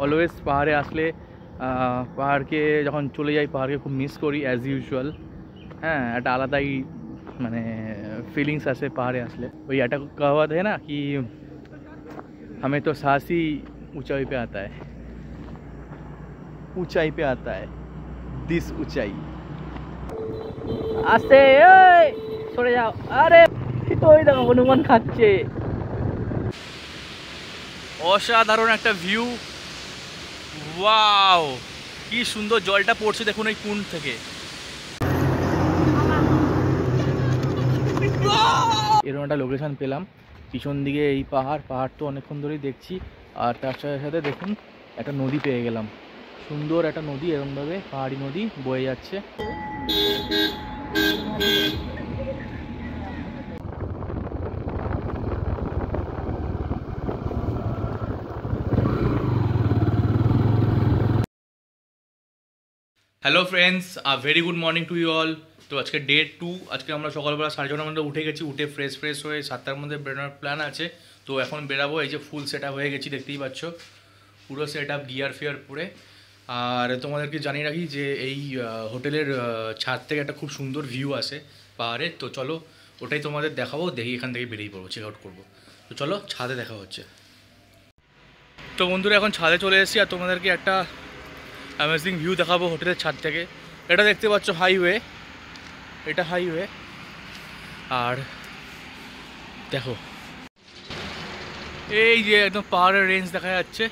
Always পাহাড়ে আসলে পাহাড়কে যখন চলে যাই পাহাড়কে খুব মিস করি অ্যাজ ইউজুয়াল। হ্যাঁ, একটা আলাদাই মানে फीलिंग्स আসে पाहाड़े আসলে। ওই একটা कहावत है ना कि हमें तो सांस ही ऊंचाई पे आता है, ऊंचाई पे आता है दिस ऊंचाई। আস্তে ওই সরে যাও। আরে ওই দেখো হনুমান খাচ্ছে। অসাধারণ একটা ভিউ। ওয়াও, কি সুন্দর জলটা পড়ছে দেখুন এই কুণ্ড থেকে। এরকম একটা লোকেশন পেলাম, পিছন দিকে এই পাহাড় তো অনেকক্ষণ ধরেই দেখছি। আর তার সাথে সাথে দেখুন একটা নদী পেয়ে গেলাম, সুন্দর একটা নদী, এরকমভাবে পাহাড়ি নদী বয়ে যাচ্ছে। Hello friends, very good morning to you all. তো আজকে ডে 2। আজকে আমরা সকালবেলা 9:30টার মধ্যে উঠে গেছি। উঠে ফ্রেশ হয়ে 7টার মধ্যে বেরোনোর প্ল্যান আছে। তো এখন বেরাবো। এই যে ফুল সেট আপ হয়ে গেছি, দেখতেই পাচ্ছ, পুরো সেট আপ গিয়ার ফিয়ার পরে। আর তোমাদেরকে জানিয়ে রাখি যে এই হোটেলের ছাদ থেকে একটা খুব সুন্দর ভিউ আসে পাহাড়ে। তো চলো ওটাই তোমাদের দেখাবো, দেখি এখান থেকে বেরিয়ে পড়বো, চেক আউট করবো। তো চলো ছাদে দেখা হচ্ছে। তো বন্ধুরা এখন ছাদে চলে এসেছি আর তোমাদেরকে একটা অ্যামেজিং ভিউ দেখাবো হোটেলের ছাদ থেকে। এটা দেখতে পাচ্ছ হাইওয়ে, এটা হাইওয়ে। আর দেখো এই যে একদম পাহাড়ের রেঞ্জ দেখা যাচ্ছে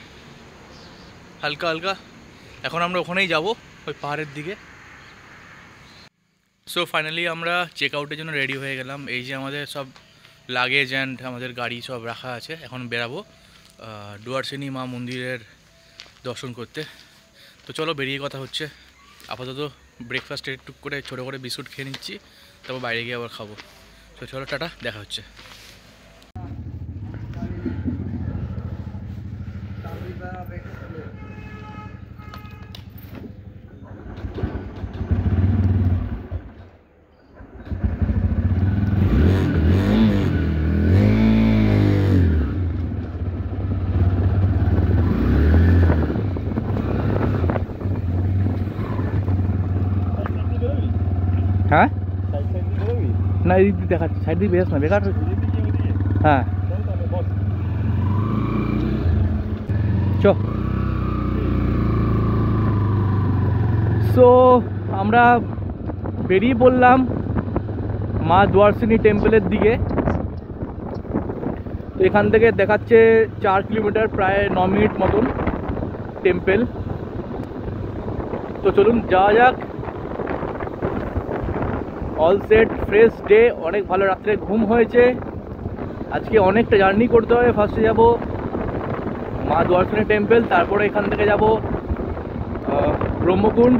হালকা হালকা। এখন আমরা ওখানেই যাব, ওই পাহাড়ের দিকে। সো ফাইনালি আমরা চেক আউটের জন্য রেডি হয়ে গেলাম। এই যে আমাদের সব লাগেজ অ্যান্ড আমাদের গাড়ি সব রাখা আছে। এখন বেরাবো ডুয়ার্সিনী মা মন্দিরের দর্শন করতে। তো চলো বেরিয়ে কথা হচ্ছে। আপাতত ব্রেকফাস্টে একটু করে ছোটো করে বিস্কুট খেয়ে নিচ্ছি, তারপর বাইরে গিয়ে আবার খাবো। তো চলো টাটা, দেখা হচ্ছে। হ্যাঁ না, এই দিক দেখাচ্ছি, সাইড দিয়ে বেশ না বেকার। হ্যাঁ চ। সো আমরা বেরিয়ে পড়লাম মা দুয়ারসিনী টেম্পলের দিকে। এখান থেকে দেখাচ্ছে 4 কিলোমিটার, প্রায় 9 মিনিট মতন টেম্পল। তো চলুন যাওয়া যাক। অল সেট, ফ্রেশ ডে, অনেক ভালো রাত্রে ঘুম হয়েছে। আজকে অনেকটা জার্নি করতে হবে। ফার্স্টে যাব মা দুয়ারসিনী টেম্পল, তারপরে এখান থেকে যাব ব্রহ্মকুণ্ড,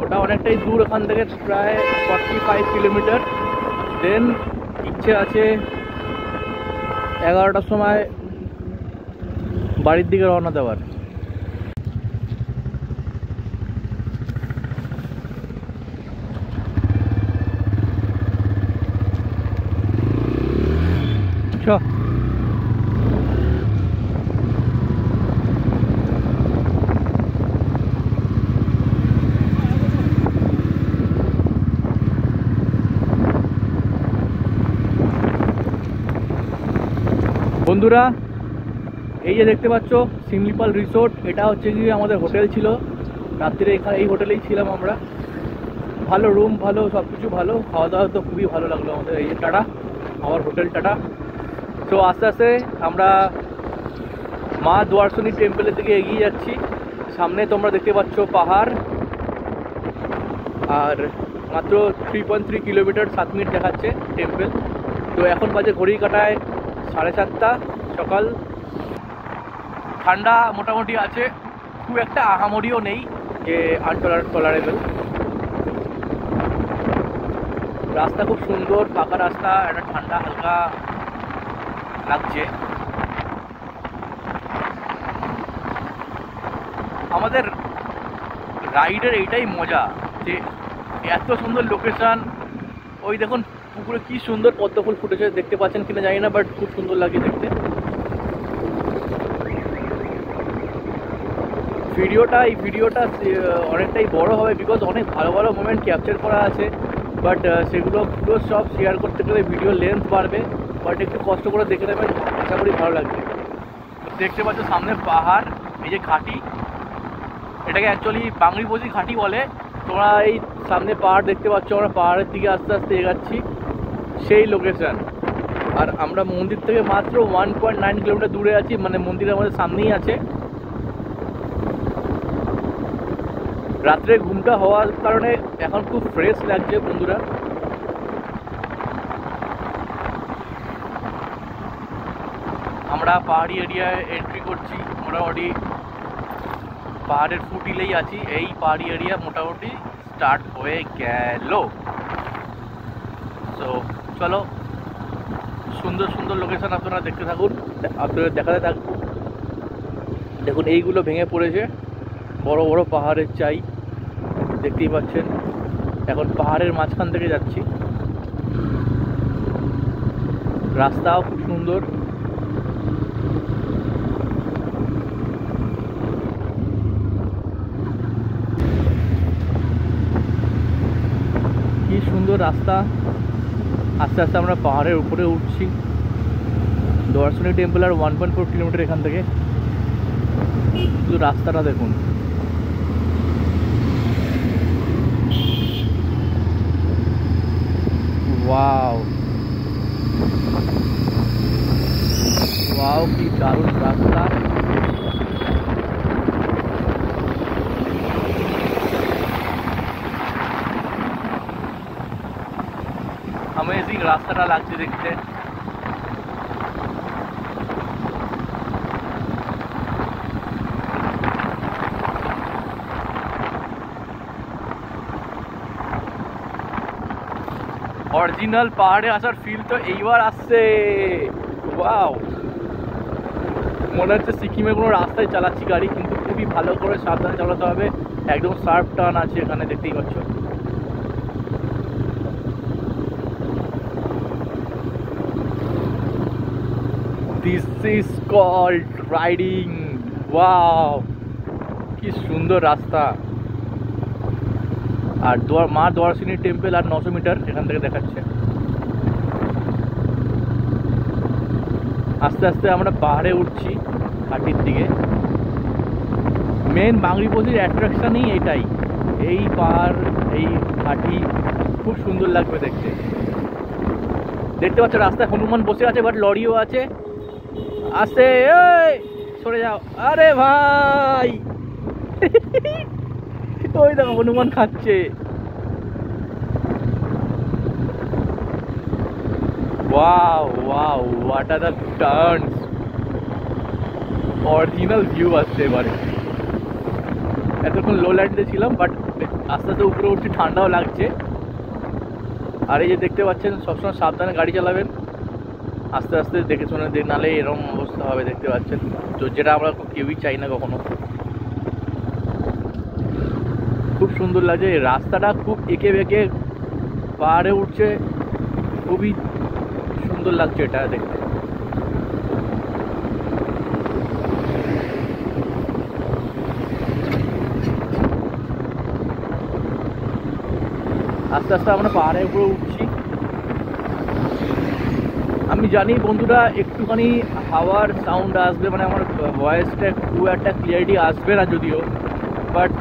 ওটা অনেকটাই দূর এখান থেকে, প্রায় 45 কিলোমিটার। দেন ইচ্ছে আছে 11টার সময় বাড়ির দিকে রওনা দেওয়ার। বন্ধুরা এই যে দেখতে পাচ্ছ শিমলিপাল রিসোর্ট, এটা হচ্ছে গিয়ে আমাদের হোটেল ছিল। রাত্রে এখানে এই হোটেলেই ছিলাম আমরা। ভালো রুম, ভালো সব কিছু ভালো, খাওয়া দাওয়া তো খুবই ভালো লাগলো আমাদের। এই যে টাটা, আমার হোটেল টাটা। তো আস্তে আস্তে আমরা মা দুয়ারসিনী টেম্পলের দিকে এগিয়ে যাচ্ছি। সামনে তোমরা দেখতে পাচ্ছ পাহাড়, আর মাত্র 3.3 কিলোমিটার, 7 মিনিট দেখাচ্ছে টেম্পল। তো এখন বাজে ঘড়ির কাটায় 7:30 সকাল। ঠান্ডা মোটামুটি আছে, খুব একটা আহামরিও নেই যে আনটলারেবল। রাস্তা খুব সুন্দর, ফাঁকা রাস্তা, একটা ঠান্ডা হালকা লাগছে। আমাদের রাইডের এইটাই মজা যে এত সুন্দর লোকেশন। ওই দেখুন পুকুরে কি সুন্দর পদ্ম ফুল ফুটেছে, দেখতে পাচ্ছেন কিনা জানি না, বাট খুব সুন্দর লাগে দেখতে। এই ভিডিওটা অনেকটাই বড় হবে, বিকজ অনেক ভালো ভালো মোমেন্ট ক্যাপচার করা আছে, বাট সেগুলো পুরো সব শেয়ার করতে গেলে ভিডিও লেন্থ বাড়বে। বাট একটু কষ্ট করে দেখে নেবেন, আশা করি ভালো লাগবে। দেখতে পাচ্ছ সামনে পাহাড়, এই যে ঘাটি, এটাকে অ্যাকচুয়ালি বাংরিপোষি ঘাটি বলে। তোমরা এই সামনে পাহাড় দেখতে পাচ্ছ, আমরা পাহাড়ের দিকে আস্তে আস্তে এগাচ্ছি, সেই লোকেশন। আর আমরা মন্দির থেকে মাত্র 1.9 কিলোমিটার দূরে আছি, মানে মন্দির আমাদের সামনেই আছে। রাত্রে ঘুমটা হওয়ার কারণে এখন খুব ফ্রেশ লাগছে বন্ধুরা। আমরা পাহাড়ি এরিয়ায় এন্ট্রি করছি, মোটামুটি পাহাড়ের ফুটিলেই আছি। এই পাহাড়ি এরিয়া মোটামুটি স্টার্ট হয়ে গেল। তো চলো, সুন্দর সুন্দর লোকেশন আপনারা দেখতে থাকুন, আপনাদের দেখাতে থাকবো। দেখুন এইগুলো ভেঙে পড়েছে, বড় বড় পাহাড়ের চাই, দেখতেই পাচ্ছেন। এখন পাহাড়ের মাঝখান থেকে যাচ্ছি, রাস্তাও খুব সুন্দর। কি সুন্দর রাস্তা। আস্তে আস্তে আমরা পাহাড়ের উপরে উঠছি। দর্শনী টেম্পল আর 1.4 কিলোমিটার এখান থেকে। শুধু রাস্তাটা দেখুন, ওয়াও ওয়াও, কি দারুণ রাস্তা। अमेजिंग রাস্তাটা লাগছে দেখতে। অরিজিনাল পাহাড়ে আসার ফিল তো এইবার আসছে। ওয়াও, মনে হচ্ছে সিকিমে কোনো রাস্তায় চালাচ্ছি গাড়ি, কিন্তু খুবই ভালো করে সাবধানে চালাতে হবে। একদম শার্প টার্ন আছে এখানে, দেখতেই পাচ্ছ। This is called riding. Wow, কি সুন্দর রাস্তা। আর মা দর্শনী টেম্পল আর 900 মিটার এখান থেকে দেখাচ্ছে। আস্তে আস্তে আমরা পাহাড়ে উঠছি ঘাটির দিকে। মেন বাংরিপোষির অ্যাট্রাকশনই এটাই, এই পাহাড়, এই ঘাটি খুব সুন্দর লাগবে দেখতে। দেখতে পাচ্ছ রাস্তায় হনুমান বসে আছে, বাট লরিও আছে। আস্তে, এই সরে যাও। আরে ভাই, ওই দেখো হনুমান খাচ্ছে। Wow wow, what are the turns. Original view আসছে এবারে। এতক্ষণ লো লাইটে ছিলাম, বাট আস্তে আস্তে উপরে উঠছি, ঠান্ডাও লাগছে। আর এই যে দেখতে পাচ্ছেন, সবসময় সাবধানে গাড়ি চালাবেন, আস্তে আস্তে দেখে শুনে, নাহলে এরকম অবস্থা হবে। দেখতে পাচ্ছেন তো, যেটা আমরা কেউই চাই না কখনো। খুব সুন্দর লাগছে রাস্তাটা, খুব এঁকে বেঁকে পাহাড়ে উঠছে, খুবই সুন্দর লাগছে এটা দেখতে। আস্তে আস্তে আমরা পাহাড়ের উপরে উঠছি। আমি জানি বন্ধুরা একটুখানি হাওয়ার সাউন্ড আসবে, মানে আমার ভয়েসটা খুব একটা ক্লিয়ারিটি আসবে না যদিও, বাট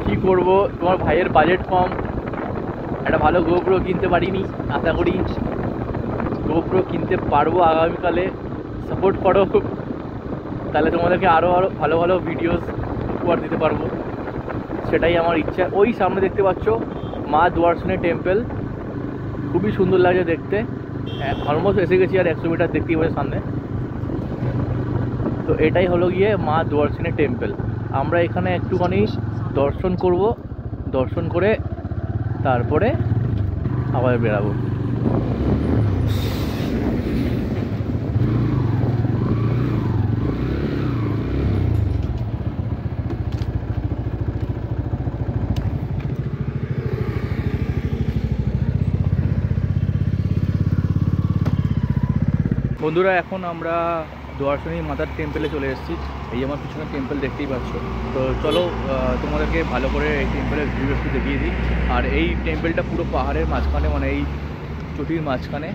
কী করবো, তোমার ভাইয়ের বাজেট কম, একটা ভালো গোপ্রো কিনতে পারিনি। আশা করি গোপ্রো কিনতে পারবো আগামীকালে। সাপোর্ট করো, তাহলে তোমাদেরকে আরও ভালো ভালো ভিডিওস উপহার দিতে পারবো, সেটাই আমার ইচ্ছা। ওই সামনে দেখতে পাচ্ছ মা দর্শনী টেম্পল, খুবই সুন্দর লাগে দেখতে। অলমোস্ট এসে গেছি, আর 100 মিটার দেখতেই পাচ্ছি সামনে। তো এটাই হলো গিয়ে মা দর্শনী টেম্পল। আমরা এখানে একটুখানি দর্শন করব, দর্শন করে তারপরে আবার বেরাবো। বন্ধুরা, এখন আমরা দর্শনী মাতার টেম্পলে চলে এসেছি। এই আমার পিছনে টেম্পল দেখতেই পাচ্ছ। তো চলো তোমাদেরকে ভালো করে এই টেম্পলের ভিউ একটু দেখিয়ে দিই। আর এই টেম্পলটা পুরো পাহাড়ের মাঝখানে, মানে এই চটির মাঝখানে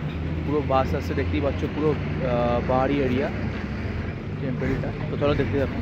পুরো বাস আসছে, দেখতেই পাচ্ছ পুরো পাহাড়ি এরিয়া টেম্পলটা। তো চলো দেখতে থাকো।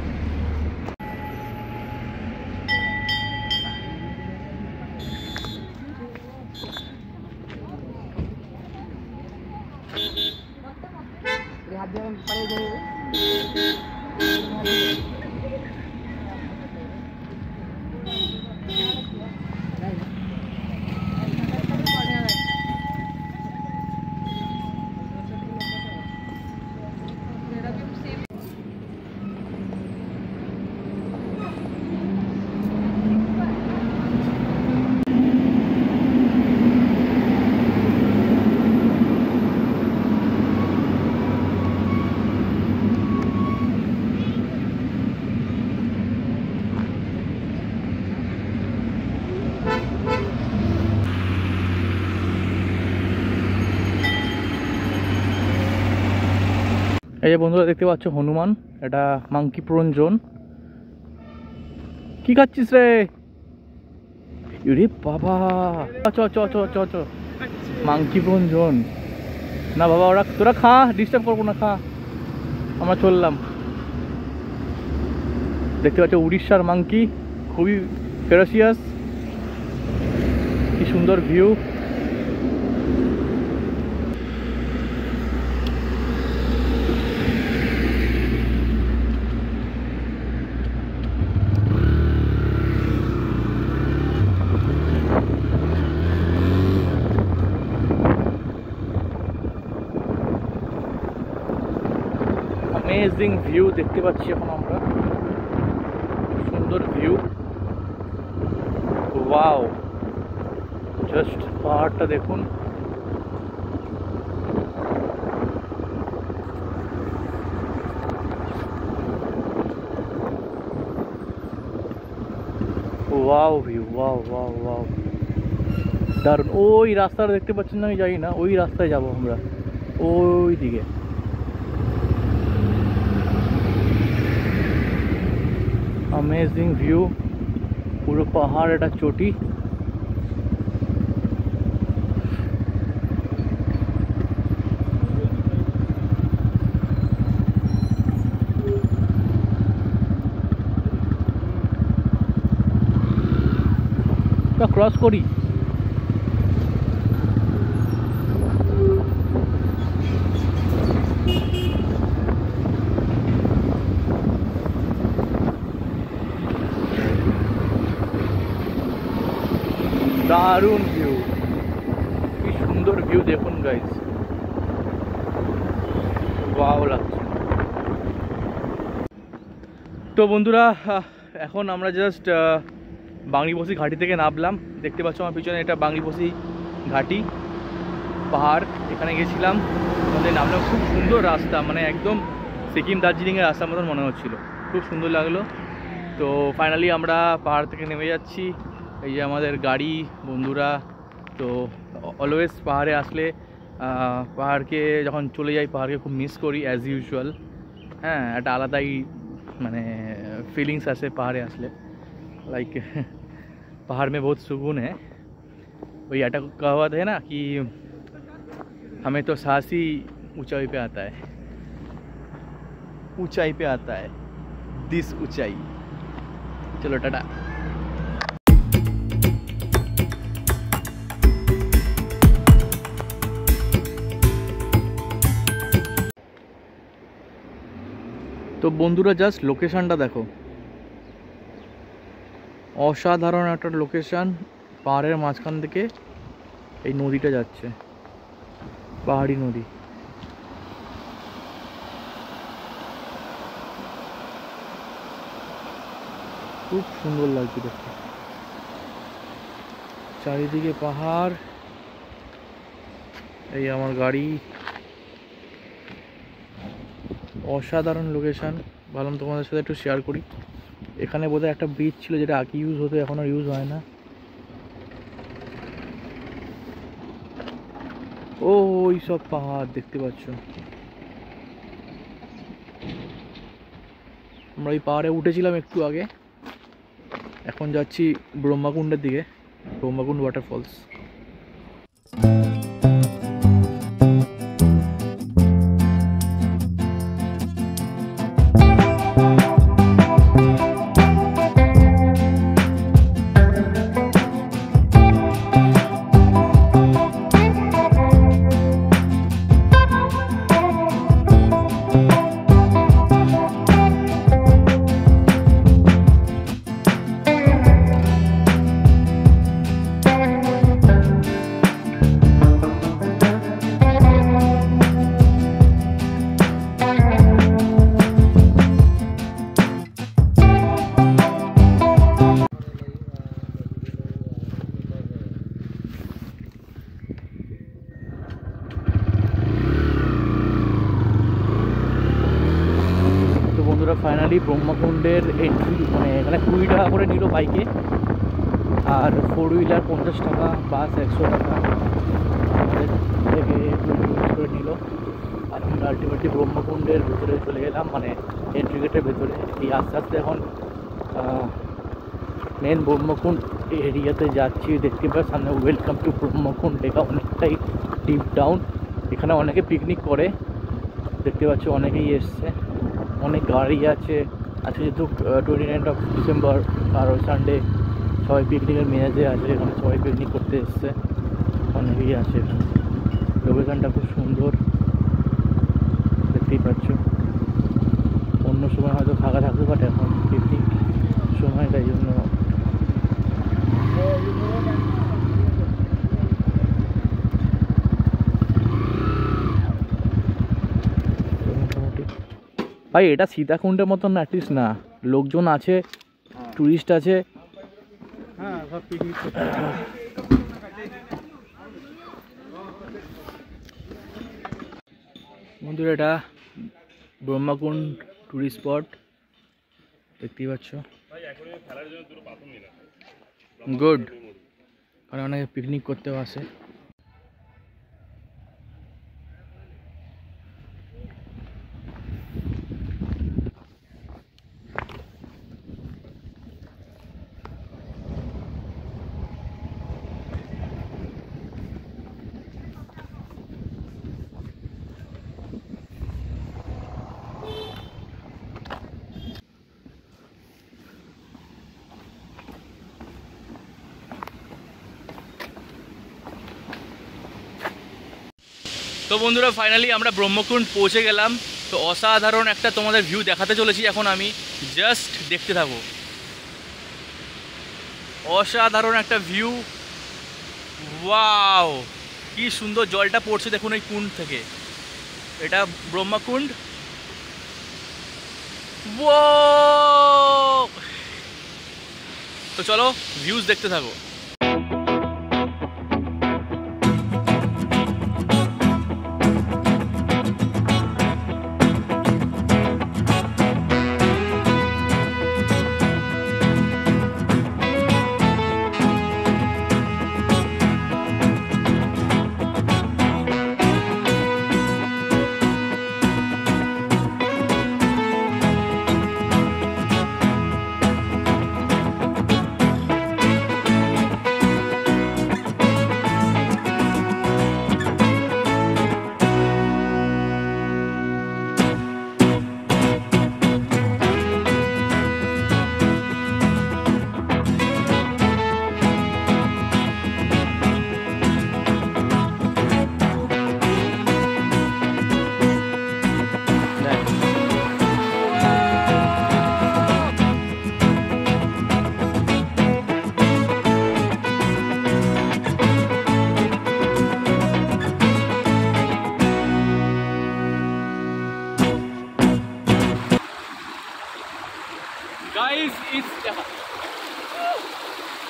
এই যে বন্ধুরা দেখতে পাচ্ছ হনুমান, এটা মাঙ্কি প্রোন জোন। কি খাচ্ছিস রে? ইরে বাবা, চ চ চ চ চ মাঙ্কি প্রোন জোন না বাবা, ওরা তোরা খা, ডিস্টার্ব করবো না, খা, আমরা চললাম। দেখতে পাচ্ছ উড়িষ্যার মাঙ্কি, খুবই ফেরাসিয়াস, কি সুন্দর ভিউ। অ্যামেজিং ভিউ দেখতে পাচ্ছি এখন আমরা, সুন্দর ভিউ। ওয়াও, জাস্ট পাহাড়টা দেখুন। Wow view, wow wow wow, দারুণ। ওই রাস্তাটা দেখতে পাচ্ছেন না, আমি যাই না, ওই রাস্তায় যাব আমরা, ওই দিকে। अमेजिंग व्यू, पूरा पहाड़ এটা চটি। ক্রস করি। দারুণ ভিউ, কি সুন্দর ভিউ দেখুন গাইস, ওয়াও লাগছে। তো বন্ধুরা এখন আমরা জাস্ট বাংলিপোষি ঘাটি থেকে নামলাম। দেখতে পাচ্ছ আমার পিছনে, এটা বাংলিপোষি ঘাটি পাহাড়, এখানে গেছিলাম, আমাদের নামলাম। খুব সুন্দর রাস্তা, মানে একদম সিকিম দার্জিলিংয়ের রাস্তার মতন মনে হচ্ছিলো, খুব সুন্দর লাগলো। তো ফাইনালি আমরা পাহাড় থেকে নেমে যাচ্ছি, এই যে আমাদের গাড়ি বন্ধুরা। তো অলওয়েজ পাহাড়ে আসলে, পাহাড়কে যখন চলে যাই পাহাড়কে খুব মিস করি অ্যাজ ইউজুয়াল। হ্যাঁ, একটা আলাদাই মানে फीलिंग्स ऐसे पहाड़े असले, लाइक पहाड़ में बहुत सुकून है। वही अटक कहावत है ना कि हमें तो सांस ही ऊंचाई पे आता है, ऊंचाई पे आता है दिस ऊंचाई। चलो टाटा। तो बंधुरा जस्ट लोकेशनটা देखो, असाधारण একটা লোকেশন। পাহাড়ের মাঝখান থেকে এই নদীটা যাচ্ছে, পাহাড়ি নদী। খুব সুন্দর লাগছে দেখতে, চারিদিকে পাহাড়। এই আমার গাড়ি, অসাধারণ লোকেশন। ভাবলাম তোমাদের সাথে একটু শেয়ার করি। এখানে বোধহয় একটা ব্রিজ ছিল যেটা আগে ইউজ হতো, এখন আর ইউজ হয় না। ও ওই সব পাহাড় দেখতে পাচ্ছ, আমরা ওই পাহাড়ে উঠেছিলাম একটু আগে, এখন যাচ্ছি ব্রহ্মাকুণ্ডের দিকে, ব্রহ্মাকুণ্ড ওয়াটারফলস। বন্ধুরা ফাইনালি ব্রহ্মাকুণ্ডের এন্ট্রি, মানে এখানে 20 টাকা করে নিল বাইকে, আর 4 হুইলার 50 টাকা, বাস 100 টাকা আমাদের থেকে করে নিল। আর আমরা আলটিমেটলি ব্রহ্মাকুণ্ডের ভেতরে চলে গেলাম, মানে এন্ট্রি গেটের ভেতরে। এই আস্তে আস্তে এখন মেন ব্রহ্মকুণ্ড এরিয়াতে যাচ্ছি। দেখতে পাই সামনে ওয়েলকাম টু ব্রহ্মকুণ্ড লেখা, অনেকটাই ডিপ ডাউন। এখানে অনেকে পিকনিক করে, দেখতে পাচ্ছি অনেকেই এসছে, অনেক গাড়ি আছে। আজকে যেহেতু 29 ডিসেম্বর আর সানডে, সবাই পিকনিকের মেজাজে আছে, এখানে সবাই পিকনিক করতে এসছে, অনেকেই আছে এখানে। লোকেশনটা খুব সুন্দর, দেখতেই পাচ্ছ। অন্য সময় হয়তো ফাঁকা থাকতে পারে, এখন পিকনিক সময়, তাই জন্য ভাই এটা সীতাকুণ্ডের মতন অ্যাটলিস্ট না, লোকজন আছে, টুরিস্ট আছে। হ্যাঁ, সব পিকনিক করতে। বন্ধুরা এটা ব্রহ্মাকুণ্ড টুরিস্ট স্পট, দেখতেই পাচ্ছ। গুড, কারণ অনেকে পিকনিক করতেও আসে। তো বন্ধুরা ফাইনালি আমরা ব্রহ্মকুণ্ড পৌঁছে গেলাম। তো অসাধারণ একটা তোমাদের ভিউ দেখাতে চলেছি এখন আমি, জাস্ট দেখতে থাকো। অসাধারণ একটা ভিউ, ওয়াও কি সুন্দর জলটা পড়ছে দেখুন এই কুণ্ড থেকে। এটা ব্রহ্মকুণ্ড, ওয়াও। তো চলো ভিউজ দেখতে থাকো।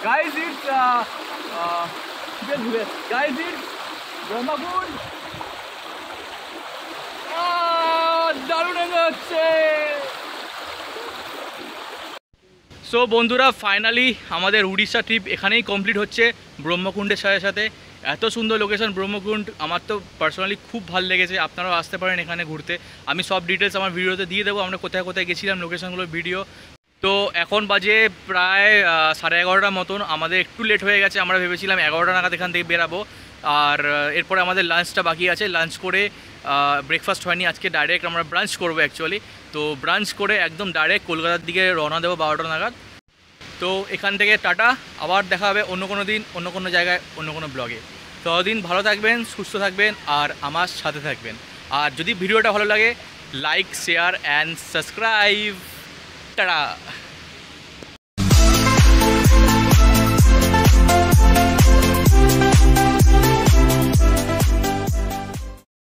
Guys, it's Brahmakund. দারুণ হচ্ছে। সো বন্ধুরা ফাইনালি আমাদের উড়িষ্যা ট্রিপ এখানেই কমপ্লিট হচ্ছে ব্রহ্মকুণ্ডের সাথে সাথে। এত সুন্দর লোকেশন ব্রহ্মকুণ্ড, আমার তো পার্সোনালি খুব ভালো লেগেছে। আপনারাও আসতে পারেন এখানে ঘুরতে। আমি সব ডিটেলস আমার ভিডিওতে দিয়ে দেবো, আমরা কোথায় কোথায় গেছিলাম, লোকেশনগুলোর ভিডিও। তো এখন বাজে প্রায় 11:30 মতন। আমাদের একটু লেট হয়ে গেছে, আমরা ভেবেছিলাম 11টা নাগাদ এখান থেকে বেরাবো। আর এরপরে আমাদের লাঞ্চটা বাকি আছে, লাঞ্চ করে ব্রেকফাস্ট হয়নি আজকে, ডাইরেক্ট আমরা ব্রাঞ্চ করবো অ্যাকচুয়ালি। তো ব্রাঞ্চ করে একদম ডাইরেক্ট কলকাতার দিকে রওনা দেবো 12টা নাগাদ। তো এখান থেকে টাটা, আবার দেখা হবে অন্য কোনো দিন, অন্য কোনো জায়গায়, অন্য কোনো ব্লগে। ততদিন ভালো থাকবেন, সুস্থ থাকবেন আর আমার সাথে থাকবেন। আর যদি ভিডিওটা ভালো লাগে, like, share and subscribe. Tata.